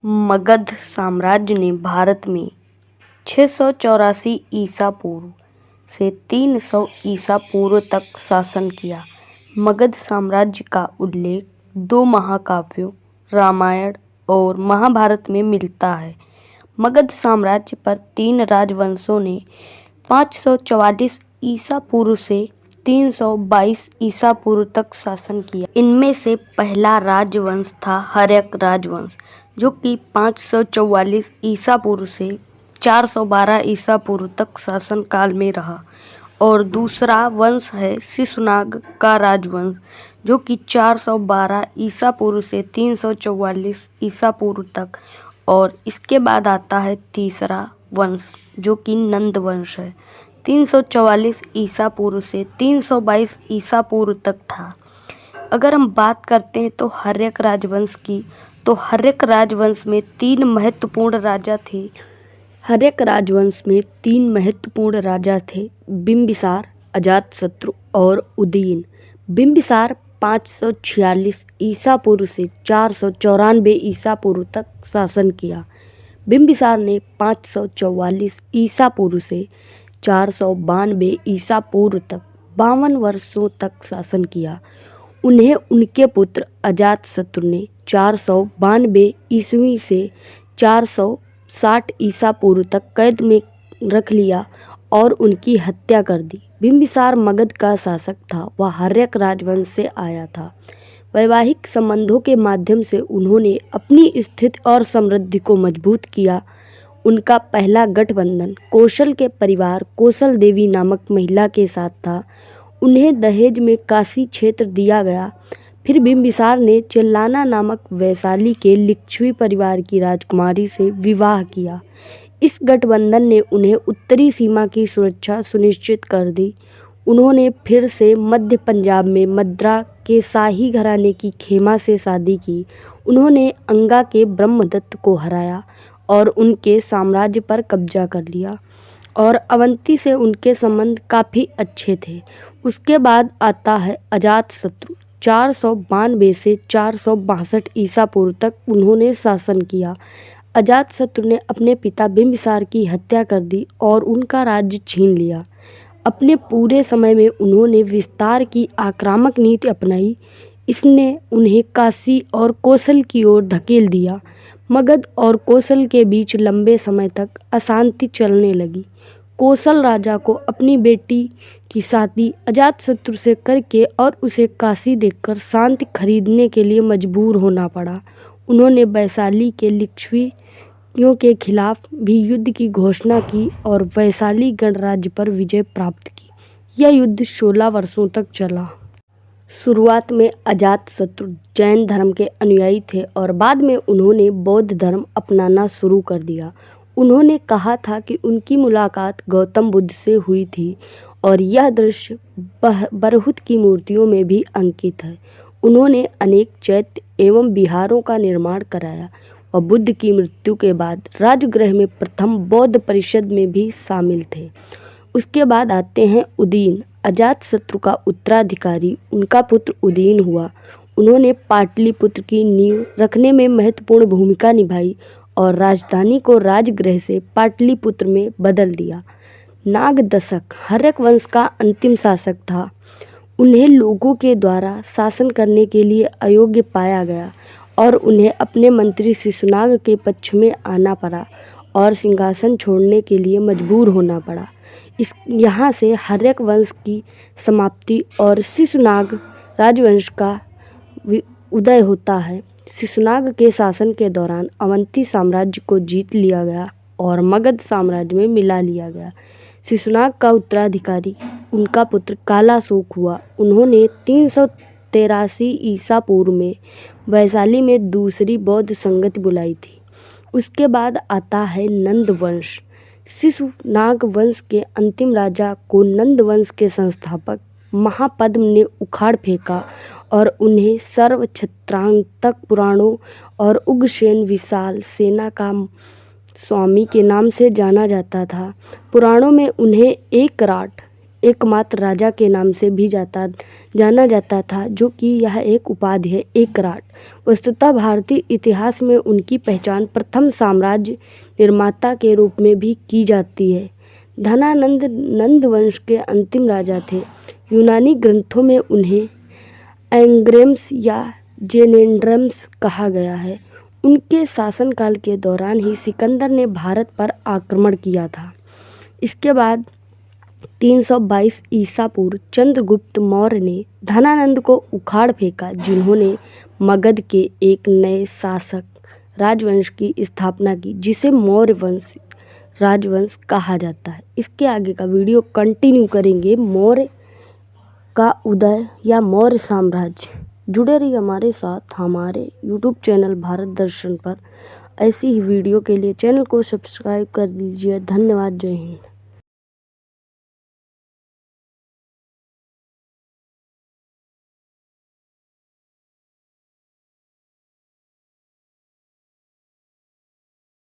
मगध साम्राज्य ने भारत में 684 ईसा पूर्व से 300 ईसा पूर्व तक शासन किया। मगध साम्राज्य का उल्लेख दो महाकाव्यों रामायण और महाभारत में मिलता है। मगध साम्राज्य पर तीन राजवंशों ने 544 ईसा पूर्व से 322 ईसा पूर्व तक शासन किया। इनमें से पहला राजवंश था हर्यक राजवंश, जो कि 544 ईसा पूर्व से 412 ईसा पूर्व तक शासन काल में रहा, और दूसरा वंश है शिशुनाग का राजवंश, जो कि 412 ईसा पूर्व से 344 ईसा पूर्व तक, और इसके बाद आता है तीसरा वंश जो कि नंद वंश है, 344 ईसा पूर्व से 322 ईसा पूर्व तक था। अगर हम बात करते हैं तो हर्यक राजवंश की, तो हर्यक राजवंश में तीन महत्वपूर्ण राजा थे। हर्यक राजवंश में तीन महत्वपूर्ण राजा थे, बिंबिसार, अजातशत्रु और उदयन। बिंबिसार 546 ईसा पूर्व से 494 ईसा पूर्व तक शासन किया। बिंबिसार ने 544 ईसा पूर्व से 492 ईसा पूर्व तक 52 वर्षों तक शासन किया। उन्हें उनके पुत्र अजातशत्रु ने 492 ईस्वी से 460 ईसा पूर्व तक कैद में रख लिया और उनकी हत्या कर दी। बिंबिसार मगध का शासक था। वह हर्यक राजवंश से आया था। वैवाहिक संबंधों के माध्यम से उन्होंने अपनी स्थिति और समृद्धि को मजबूत किया। उनका पहला गठबंधन कौशल के परिवार कौशल देवी नामक महिला के साथ था। उन्हें दहेज में काशी क्षेत्र दिया गया। फिर बिंबिसार ने चेल्लाना नामक वैशाली के लिच्छवी परिवार की राजकुमारी से विवाह किया। इस गठबंधन ने उन्हें उत्तरी सीमा की सुरक्षा सुनिश्चित कर दी। उन्होंने फिर से मध्य पंजाब में मद्रा के शाही घराने की खेमा से शादी की। उन्होंने अंगा के ब्रह्मदत्त को हराया और उनके साम्राज्य पर कब्जा कर लिया, और अवंती से उनके संबंध काफ़ी अच्छे थे। उसके बाद आता है अजातशत्रु। 492 से 462 ईसा पूर्व तक उन्होंने शासन किया। अजातशत्रु ने अपने पिता बिंबिसार की हत्या कर दी और उनका राज्य छीन लिया। अपने पूरे समय में उन्होंने विस्तार की आक्रामक नीति अपनाई। इसने उन्हें काशी और कौशल की ओर धकेल दिया। मगध और कौशल के बीच लंबे समय तक अशांति चलने लगी। कौशल राजा को अपनी बेटी की शादी अजातशत्रु से करके और उसे काशी देकर शांति खरीदने के लिए मजबूर होना पड़ा। उन्होंने वैशाली के लिच्छवियों के खिलाफ भी युद्ध की घोषणा की और वैशाली गणराज्य पर विजय प्राप्त की। यह युद्ध 16 वर्षों तक चला। शुरुआत में अजातशत्रु जैन धर्म के अनुयायी थे और बाद में उन्होंने बौद्ध धर्म अपनाना शुरू कर दिया। उन्होंने कहा था कि उनकी मुलाकात गौतम बुद्ध से हुई थी, और यह दृश्य बरहुत की मूर्तियों में भी अंकित है। उन्होंने अनेक चैत्य एवं विहारों का निर्माण कराया और बुद्ध की मृत्यु के बाद राजगृह में प्रथम बौद्ध परिषद में भी शामिल थे। उसके बाद आते हैं उदयन। अजातशत्रु का उत्तराधिकारी उनका पुत्र उदयन हुआ। उन्होंने पाटलिपुत्र की नींव रखने में महत्वपूर्ण भूमिका निभाई और राजधानी को राजगृह से पाटलिपुत्र में बदल दिया। नागदशक हर्यक वंश का अंतिम शासक था। उन्हें लोगों के द्वारा शासन करने के लिए अयोग्य पाया गया और उन्हें अपने मंत्री शिशुनाग के पक्ष में आना पड़ा और सिंहासन छोड़ने के लिए मजबूर होना पड़ा। यहाँ से हर्यक वंश की समाप्ति और शिशुनाग राजवंश का उदय होता है। शिशुनाग के शासन के दौरान अवंती साम्राज्य को जीत लिया गया और मगध साम्राज्य में मिला लिया गया। शिशुनाग का उत्तराधिकारी उनका पुत्र कालाशोक हुआ। उन्होंने 383 ईसा पूर्व में वैशाली में दूसरी बौद्ध संगति बुलाई थी। उसके बाद आता है नंद वंश। शिशुनाग वंश के अंतिम राजा को नंद वंश के संस्थापक महापद्म ने उखाड़ फेंका और उन्हें सर्वछत्रांतक पुराणों और उग्रसेन विशाल सेना का स्वामी के नाम से जाना जाता था। पुराणों में उन्हें एकराट एकमात्र राजा के नाम से भी जाना जाता था, जो कि यह एक उपाधि है, एकराट। वस्तुतः भारतीय इतिहास में उनकी पहचान प्रथम साम्राज्य निर्माता के रूप में भी की जाती है। धनानंद नंद वंश के अंतिम राजा थे। यूनानी ग्रंथों में उन्हें एंग्रेम्स या जेनेंड्रम्स कहा गया है। उनके शासनकाल के दौरान ही सिकंदर ने भारत पर आक्रमण किया था। इसके बाद 322 ईसा पूर्व चंद्रगुप्त मौर्य ने धनानंद को उखाड़ फेंका, जिन्होंने मगध के एक नए शासक राजवंश की स्थापना की, जिसे मौर्य राजवंश कहा जाता है। इसके आगे का वीडियो कंटिन्यू करेंगे, मौर्य का उदय या मौर्य साम्राज्य। जुड़े रहिए हमारे साथ हमारे यूट्यूब चैनल भारत दर्शन पर। ऐसी ही वीडियो के लिए चैनल को सब्सक्राइब कर दीजिए। धन्यवाद। जय हिंद।